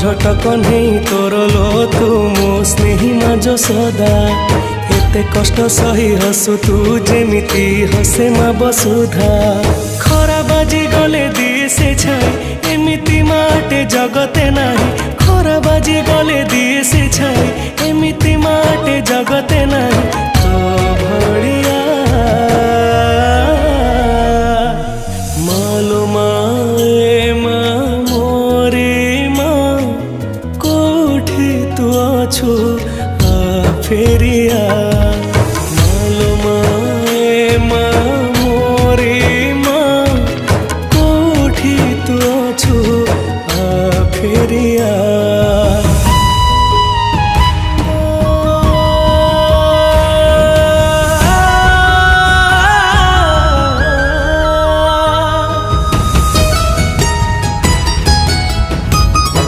झट कन्हई तोर लो तू मो स्नेही मा जसोदा एते कष्ट सही हसु तू जेमिति हसे मा बसुधा खरा बाजी गले दिए से छाई एमिति माटे जगते नाही खरा बाजी गले दिए से छाई एमिति माटे जगते नाही तो भड़िया मालो माए मा मोरे मा कोठी तू अछु आ फेरिया मालो माए मा मोरे मा कोठी तू अछु आ फेरिया।